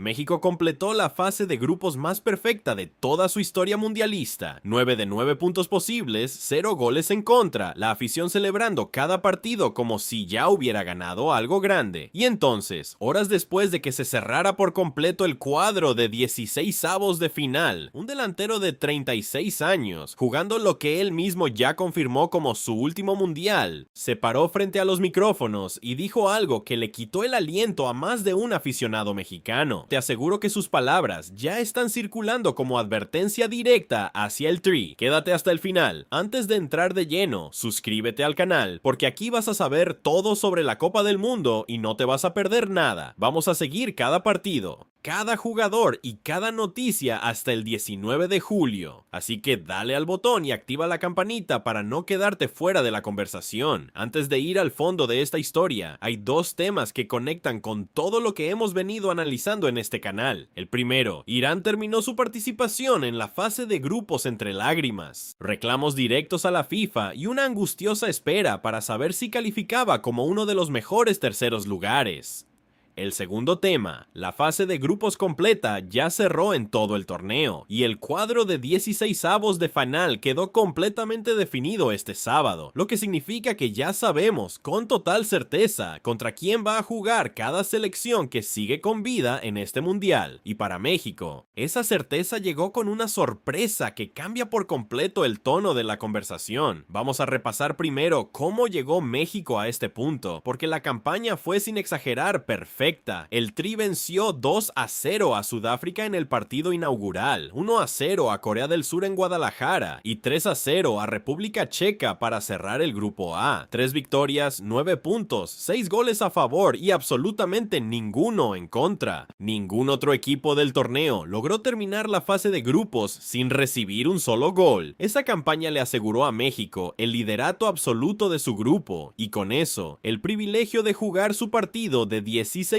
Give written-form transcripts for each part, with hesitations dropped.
México completó la fase de grupos más perfecta de toda su historia mundialista. 9 de 9 puntos posibles, 0 goles en contra, la afición celebrando cada partido como si ya hubiera ganado algo grande. Y entonces, horas después de que se cerrara por completo el cuadro de 16avos de final, un delantero de 36 años, jugando lo que él mismo ya confirmó como su último mundial, se paró frente a los micrófonos y dijo algo que le quitó el aliento a más de un aficionado mexicano. Te aseguro que sus palabras ya están circulando como advertencia directa hacia el Tri. Quédate hasta el final. Antes de entrar de lleno, suscríbete al canal, porque aquí vas a saber todo sobre la Copa del Mundo y no te vas a perder nada. Vamos a seguir cada partido, cada jugador y cada noticia hasta el 19 de julio. Así que dale al botón y activa la campanita para no quedarte fuera de la conversación. Antes de ir al fondo de esta historia, hay dos temas que conectan con todo lo que hemos venido analizando en este canal. El primero, Irán terminó su participación en la fase de grupos entre lágrimas, reclamos directos a la FIFA y una angustiosa espera para saber si calificaba como uno de los mejores terceros lugares. El segundo tema, la fase de grupos completa ya cerró en todo el torneo y el cuadro de 16avos de final quedó completamente definido este sábado, lo que significa que ya sabemos con total certeza contra quién va a jugar cada selección que sigue con vida en este mundial. Y para México, esa certeza llegó con una sorpresa que cambia por completo el tono de la conversación. Vamos a repasar primero cómo llegó México a este punto, porque la campaña fue sin exagerar perfecta. El Tri venció 2-0 a Sudáfrica en el partido inaugural, 1-0 a Corea del Sur en Guadalajara y 3-0 a República Checa para cerrar el grupo A. 3 victorias, 9 puntos, 6 goles a favor y absolutamente ninguno en contra. Ningún otro equipo del torneo logró terminar la fase de grupos sin recibir un solo gol. Esa campaña le aseguró a México el liderato absoluto de su grupo y con eso el privilegio de jugar su partido de 16avos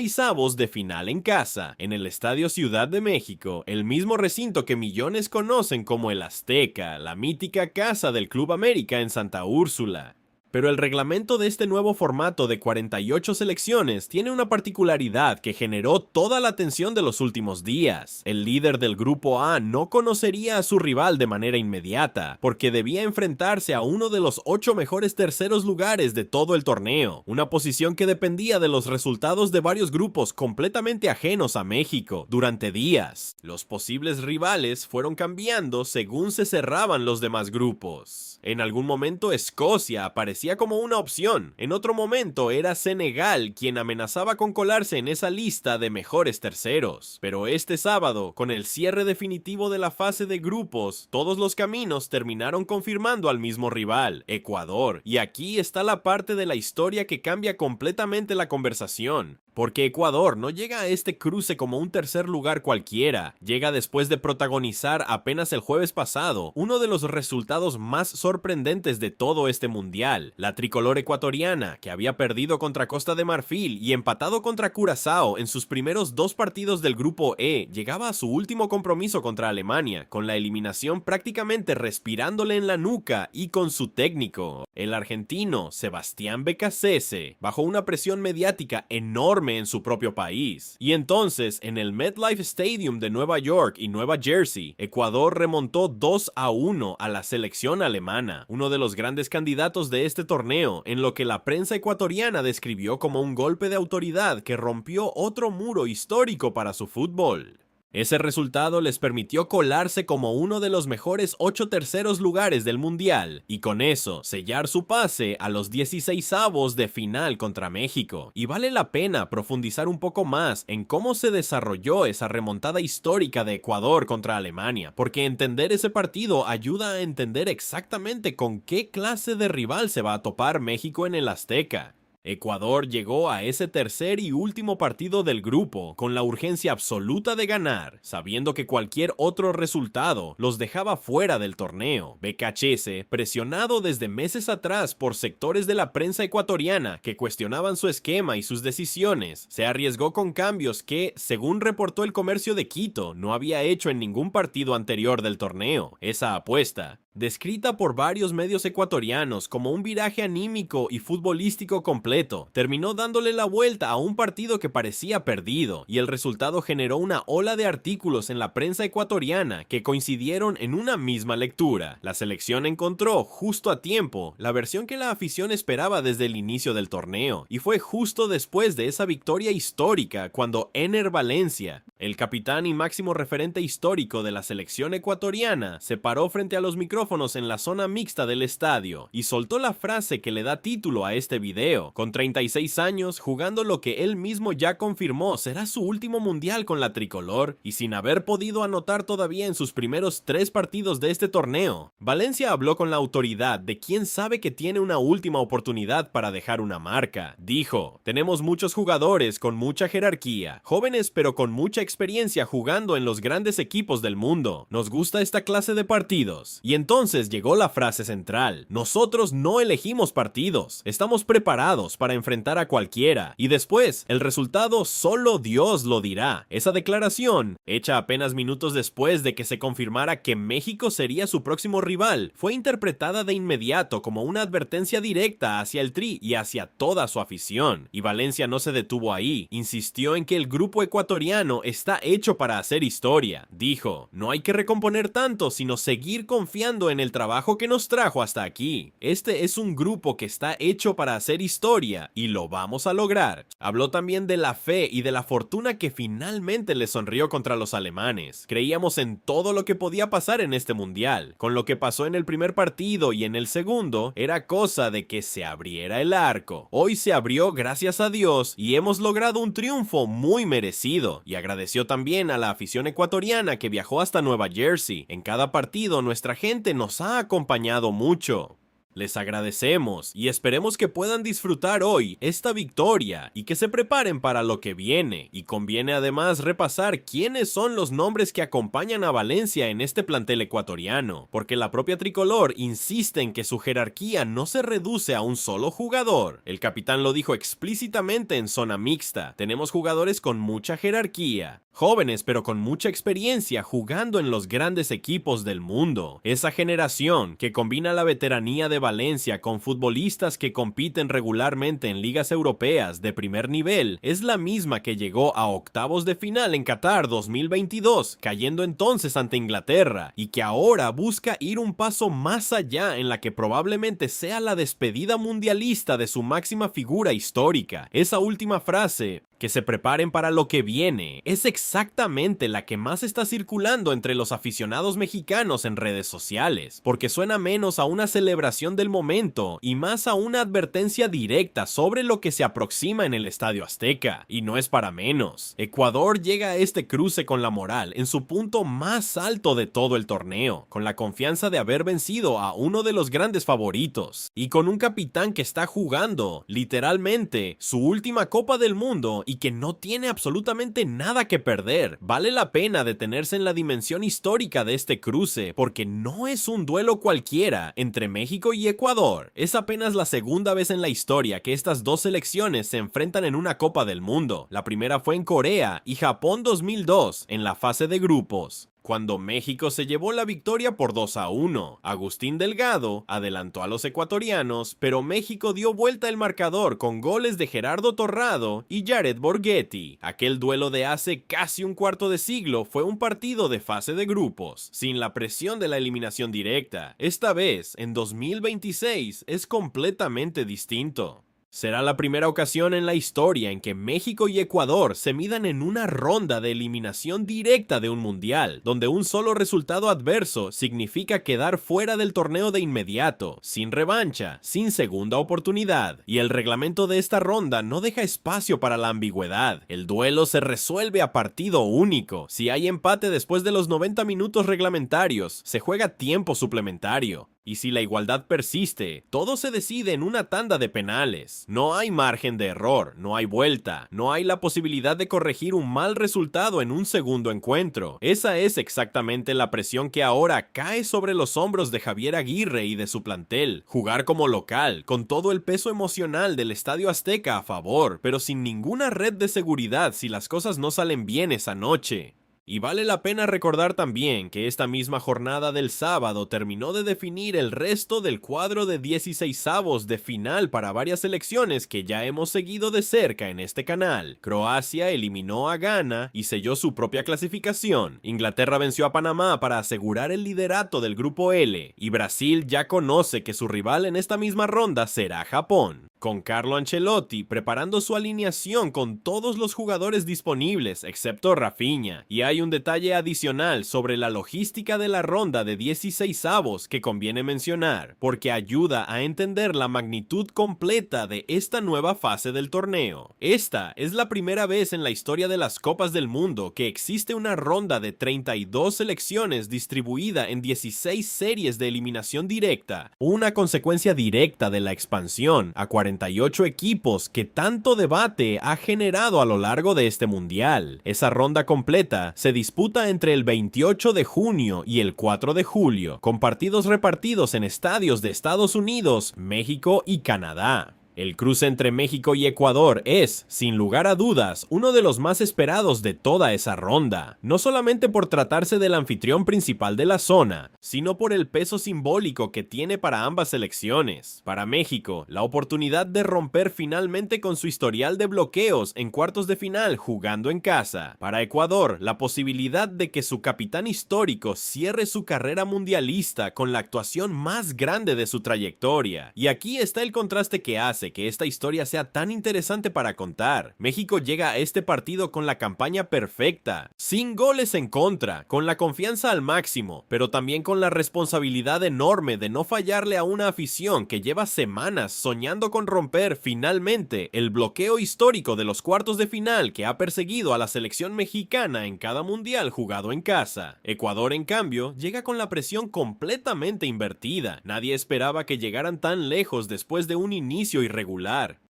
de final en casa, en el Estadio Ciudad de México, el mismo recinto que millones conocen como el Azteca, la mítica casa del Club América en Santa Úrsula. Pero el reglamento de este nuevo formato de 48 selecciones tiene una particularidad que generó toda la atención de los últimos días. El líder del grupo A no conocería a su rival de manera inmediata, porque debía enfrentarse a uno de los 8 mejores terceros lugares de todo el torneo, una posición que dependía de los resultados de varios grupos completamente ajenos a México durante días. Los posibles rivales fueron cambiando según se cerraban los demás grupos. En algún momento Escocia aparecía como una opción, en otro momento era Senegal quien amenazaba con colarse en esa lista de mejores terceros. Pero este sábado, con el cierre definitivo de la fase de grupos, todos los caminos terminaron confirmando al mismo rival, Ecuador, y aquí está la parte de la historia que cambia completamente la conversación. Porque Ecuador no llega a este cruce como un tercer lugar cualquiera, llega después de protagonizar apenas el jueves pasado uno de los resultados más sorprendentes de todo este mundial. La tricolor ecuatoriana, que había perdido contra Costa de Marfil y empatado contra Curazao en sus primeros 2 partidos del grupo E, llegaba a su último compromiso contra Alemania, con la eliminación prácticamente respirándole en la nuca y con su técnico, el argentino Sebastián Beccacece, bajo una presión mediática enorme en su propio país. Y entonces, en el MetLife Stadium de Nueva York y Nueva Jersey, Ecuador remontó 2-1 a la selección alemana, uno de los grandes candidatos de este torneo, en lo que la prensa ecuatoriana describió como un golpe de autoridad que rompió otro muro histórico para su fútbol. Ese resultado les permitió colarse como uno de los mejores 8 terceros lugares del mundial y con eso sellar su pase a los 16avos de final contra México. Y vale la pena profundizar un poco más en cómo se desarrolló esa remontada histórica de Ecuador contra Alemania, porque entender ese partido ayuda a entender exactamente con qué clase de rival se va a topar México en el Azteca. Ecuador llegó a ese tercer y último partido del grupo con la urgencia absoluta de ganar, sabiendo que cualquier otro resultado los dejaba fuera del torneo. Beccacece, presionado desde meses atrás por sectores de la prensa ecuatoriana que cuestionaban su esquema y sus decisiones, se arriesgó con cambios que, según reportó el Comercio de Quito, no había hecho en ningún partido anterior del torneo. Esa apuesta Descrita por varios medios ecuatorianos como un viraje anímico y futbolístico completo, terminó dándole la vuelta a un partido que parecía perdido, y el resultado generó una ola de artículos en la prensa ecuatoriana que coincidieron en una misma lectura. La selección encontró, justo a tiempo, la versión que la afición esperaba desde el inicio del torneo, y fue justo después de esa victoria histórica cuando Ener Valencia, el capitán y máximo referente histórico de la selección ecuatoriana, se paró frente a los micrófonos en la zona mixta del estadio y soltó la frase que le da título a este video. Con 36 años, jugando lo que él mismo ya confirmó será su último mundial con la tricolor, y sin haber podido anotar todavía en sus primeros 3 partidos de este torneo, Valencia habló con la autoridad de quien sabe que tiene una última oportunidad para dejar una marca. Dijo: tenemos muchos jugadores con mucha jerarquía, jóvenes pero con mucha experiencia jugando en los grandes equipos del mundo. Nos gusta esta clase de partidos. Y entonces llegó la frase central: nosotros no elegimos partidos, estamos preparados para enfrentar a cualquiera, y después, el resultado solo Dios lo dirá. Esa declaración, hecha apenas minutos después de que se confirmara que México sería su próximo rival, fue interpretada de inmediato como una advertencia directa hacia el Tri y hacia toda su afición. Y Valencia no se detuvo ahí, insistió en que el grupo ecuatoriano está hecho para hacer historia. Dijo: no hay que recomponer tanto, sino seguir confiando en el trabajo que nos trajo hasta aquí. Este es un grupo que está hecho para hacer historia y lo vamos a lograr. Habló también de la fe y de la fortuna que finalmente le sonrió contra los alemanes. Creíamos en todo lo que podía pasar en este mundial. Con lo que pasó en el primer partido y en el segundo, era cosa de que se abriera el arco. Hoy se abrió, gracias a Dios, y hemos logrado un triunfo muy merecido. Y agradeció también a la afición ecuatoriana que viajó hasta Nueva Jersey. En cada partido nuestra gente nos ha acompañado mucho. Les agradecemos y esperemos que puedan disfrutar hoy esta victoria y que se preparen para lo que viene. Y conviene además repasar quiénes son los nombres que acompañan a Valencia en este plantel ecuatoriano, porque la propia tricolor insiste en que su jerarquía no se reduce a un solo jugador. El capitán lo dijo explícitamente en zona mixta: tenemos jugadores con mucha jerarquía, jóvenes pero con mucha experiencia jugando en los grandes equipos del mundo. Esa generación que combina la veteranía de Valencia con futbolistas que compiten regularmente en ligas europeas de primer nivel es la misma que llegó a octavos de final en Qatar 2022, cayendo entonces ante Inglaterra, y que ahora busca ir un paso más allá en la que probablemente sea la despedida mundialista de su máxima figura histórica. Esa última frase, que se preparen para lo que viene, es exactamente la que más está circulando entre los aficionados mexicanos en redes sociales, porque suena menos a una celebración del momento y más a una advertencia directa sobre lo que se aproxima en el Estadio Azteca. Y no es para menos. Ecuador llega a este cruce con la moral en su punto más alto de todo el torneo, con la confianza de haber vencido a uno de los grandes favoritos, y con un capitán que está jugando, literalmente, su última Copa del Mundo y que no tiene absolutamente nada que perder. Vale la pena detenerse en la dimensión histórica de este cruce, porque no es un duelo cualquiera entre México y Ecuador. Es apenas la segunda vez en la historia que estas dos selecciones se enfrentan en una Copa del Mundo. La primera fue en Corea y Japón 2002, en la fase de grupos, cuando México se llevó la victoria por 2-1. Agustín Delgado adelantó a los ecuatorianos, pero México dio vuelta el marcador con goles de Gerardo Torrado y Jared Borghetti. Aquel duelo de hace casi un cuarto de siglo fue un partido de fase de grupos, sin la presión de la eliminación directa. Esta vez, en 2026, es completamente distinto. Será la primera ocasión en la historia en que México y Ecuador se midan en una ronda de eliminación directa de un mundial, donde un solo resultado adverso significa quedar fuera del torneo de inmediato, sin revancha, sin segunda oportunidad. Y el reglamento de esta ronda no deja espacio para la ambigüedad. El duelo se resuelve a partido único. Si hay empate después de los 90 minutos reglamentarios, se juega tiempo suplementario. Y si la igualdad persiste, todo se decide en una tanda de penales. No hay margen de error, no hay vuelta, no hay la posibilidad de corregir un mal resultado en un segundo encuentro. Esa es exactamente la presión que ahora cae sobre los hombros de Javier Aguirre y de su plantel. Jugar como local, con todo el peso emocional del Estadio Azteca a favor, pero sin ninguna red de seguridad si las cosas no salen bien esa noche. Y vale la pena recordar también que esta misma jornada del sábado terminó de definir el resto del cuadro de 16avos de final para varias selecciones que ya hemos seguido de cerca en este canal. Croacia eliminó a Ghana y selló su propia clasificación. Inglaterra venció a Panamá para asegurar el liderato del grupo L, y Brasil ya conoce que su rival en esta misma ronda será Japón, con Carlo Ancelotti preparando su alineación con todos los jugadores disponibles excepto Rafinha. Y hay un detalle adicional sobre la logística de la ronda de 16avos que conviene mencionar, porque ayuda a entender la magnitud completa de esta nueva fase del torneo. Esta es la primera vez en la historia de las Copas del Mundo que existe una ronda de 32 selecciones distribuida en 16 series de eliminación directa, una consecuencia directa de la expansión a 48 equipos que tanto debate ha generado a lo largo de este mundial. Esa ronda completa se disputa entre el 28 de junio y el 4 de julio, con partidos repartidos en estadios de Estados Unidos, México y Canadá. El cruce entre México y Ecuador es, sin lugar a dudas, uno de los más esperados de toda esa ronda, no solamente por tratarse del anfitrión principal de la zona, sino por el peso simbólico que tiene para ambas selecciones. Para México, la oportunidad de romper finalmente con su historial de bloqueos en cuartos de final jugando en casa. Para Ecuador, la posibilidad de que su capitán histórico cierre su carrera mundialista con la actuación más grande de su trayectoria. Y aquí está el contraste que hace que esta historia sea tan interesante para contar. México llega a este partido con la campaña perfecta, sin goles en contra, con la confianza al máximo, pero también con la responsabilidad enorme de no fallarle a una afición que lleva semanas soñando con romper finalmente el bloqueo histórico de los cuartos de final que ha perseguido a la selección mexicana en cada mundial jugado en casa. Ecuador, en cambio, llega con la presión completamente invertida. Nadie esperaba que llegaran tan lejos después de un inicio irregular.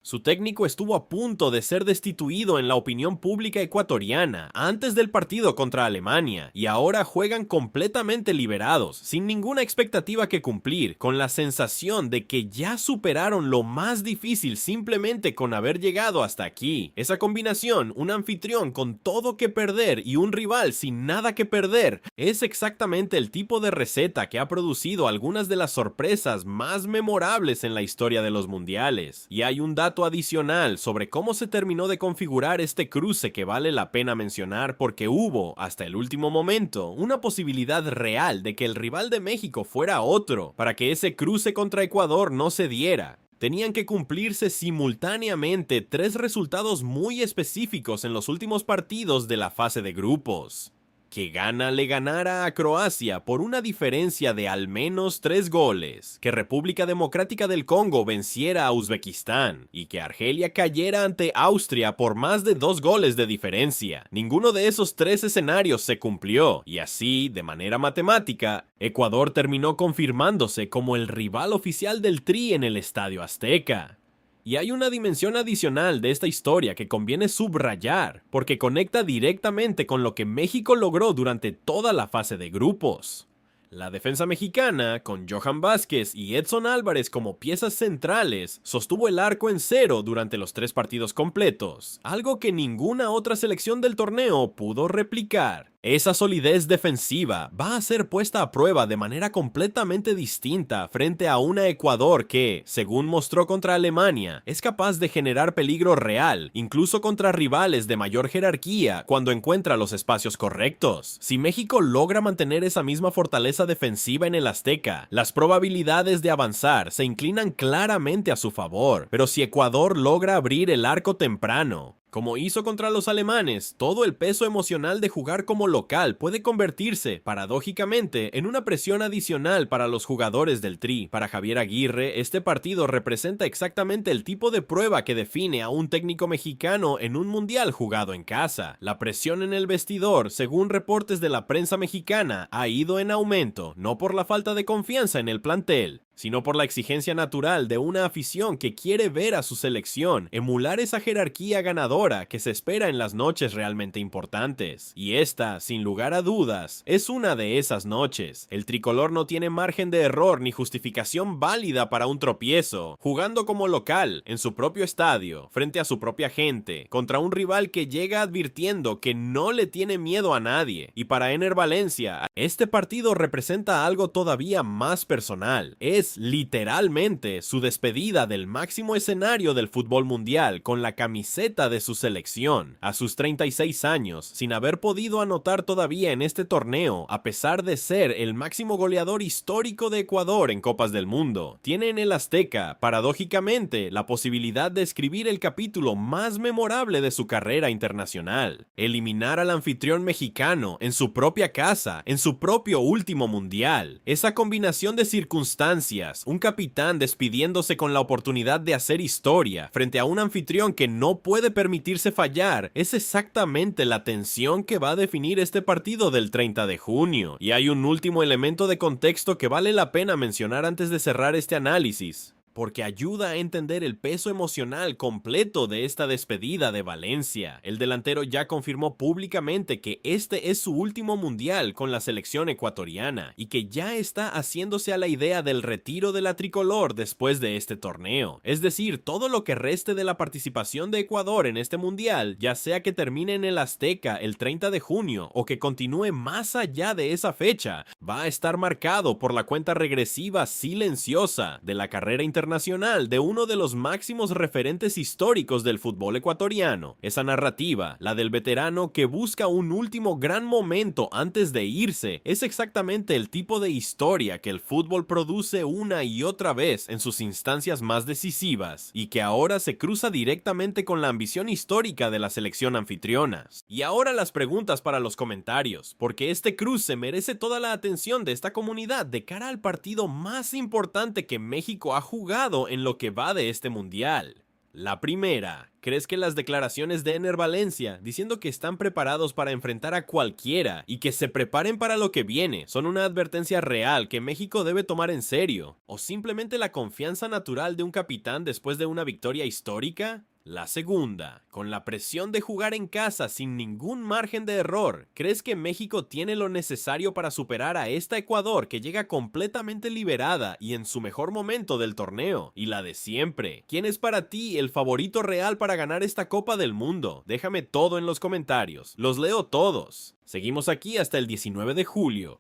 Su técnico estuvo a punto de ser destituido en la opinión pública ecuatoriana antes del partido contra Alemania, y ahora juegan completamente liberados, sin ninguna expectativa que cumplir, con la sensación de que ya superaron lo más difícil simplemente con haber llegado hasta aquí. Esa combinación, un anfitrión con todo que perder y un rival sin nada que perder, es exactamente el tipo de receta que ha producido algunas de las sorpresas más memorables en la historia de los mundiales. Y hay un dato adicional sobre cómo se terminó de configurar este cruce que vale la pena mencionar, porque hubo, hasta el último momento, una posibilidad real de que el rival de México fuera otro, para que ese cruce contra Ecuador no se diera. Tenían que cumplirse simultáneamente tres resultados muy específicos en los últimos partidos de la fase de grupos: que Ghana le ganara a Croacia por una diferencia de al menos 3 goles, que República Democrática del Congo venciera a Uzbekistán y que Argelia cayera ante Austria por más de 2 goles de diferencia. Ninguno de esos 3 escenarios se cumplió, y así, de manera matemática, Ecuador terminó confirmándose como el rival oficial del Tri en el Estadio Azteca. Y hay una dimensión adicional de esta historia que conviene subrayar, porque conecta directamente con lo que México logró durante toda la fase de grupos. La defensa mexicana, con Johan Vázquez y Edson Álvarez como piezas centrales, sostuvo el arco en cero durante los 3 partidos completos, algo que ninguna otra selección del torneo pudo replicar. Esa solidez defensiva va a ser puesta a prueba de manera completamente distinta frente a una Ecuador que, según mostró contra Alemania, es capaz de generar peligro real, incluso contra rivales de mayor jerarquía, cuando encuentra los espacios correctos. Si México logra mantener esa misma fortaleza defensiva en el Azteca, las probabilidades de avanzar se inclinan claramente a su favor. Pero si Ecuador logra abrir el arco temprano, como hizo contra los alemanes, todo el peso emocional de jugar como local puede convertirse, paradójicamente, en una presión adicional para los jugadores del Tri. Para Javier Aguirre, este partido representa exactamente el tipo de prueba que define a un técnico mexicano en un mundial jugado en casa. La presión en el vestidor, según reportes de la prensa mexicana, ha ido en aumento, no por la falta de confianza en el plantel, sino por la exigencia natural de una afición que quiere ver a su selección emular esa jerarquía ganadora que se espera en las noches realmente importantes. Y esta, sin lugar a dudas, es una de esas noches. El tricolor no tiene margen de error ni justificación válida para un tropiezo, jugando como local, en su propio estadio, frente a su propia gente, contra un rival que llega advirtiendo que no le tiene miedo a nadie. Y para Ener Valencia, este partido representa algo todavía más personal. Es literalmente su despedida del máximo escenario del fútbol mundial con la camiseta de su selección, a sus 36 años, sin haber podido anotar todavía en este torneo, a pesar de ser el máximo goleador histórico de Ecuador en Copas del Mundo. Tiene en el Azteca, paradójicamente, la posibilidad de escribir el capítulo más memorable de su carrera internacional: eliminar al anfitrión mexicano en su propia casa, en su propio último mundial. Esa combinación de circunstancias, un capitán despidiéndose con la oportunidad de hacer historia frente a un anfitrión que no puede permitirse fallar, es exactamente la tensión que va a definir este partido del 30 de junio. Y hay un último elemento de contexto que vale la pena mencionar antes de cerrar este análisis, porque ayuda a entender el peso emocional completo de esta despedida de Valencia. El delantero ya confirmó públicamente que este es su último mundial con la selección ecuatoriana y que ya está haciéndose a la idea del retiro de la tricolor después de este torneo. Es decir, todo lo que reste de la participación de Ecuador en este mundial, ya sea que termine en el Azteca el 30 de junio o que continúe más allá de esa fecha, va a estar marcado por la cuenta regresiva silenciosa de la carrera internacional de uno de los máximos referentes históricos del fútbol ecuatoriano. Esa narrativa, la del veterano que busca un último gran momento antes de irse, es exactamente el tipo de historia que el fútbol produce una y otra vez en sus instancias más decisivas, y que ahora se cruza directamente con la ambición histórica de la selección anfitriona. Y ahora las preguntas para los comentarios, porque este cruce merece toda la atención de esta comunidad de cara al partido más importante que México ha jugado en lo que va de este mundial. La primera: ¿crees que las declaraciones de Ener Valencia diciendo que están preparados para enfrentar a cualquiera y que se preparen para lo que viene son una advertencia real que México debe tomar en serio? ¿O simplemente la confianza natural de un capitán después de una victoria histórica? La segunda: con la presión de jugar en casa sin ningún margen de error, ¿crees que México tiene lo necesario para superar a esta Ecuador que llega completamente liberada y en su mejor momento del torneo? Y la de siempre: ¿quién es para ti el favorito real para ganar esta Copa del Mundo? Déjame todo en los comentarios, los leo todos. Seguimos aquí hasta el 19 de julio.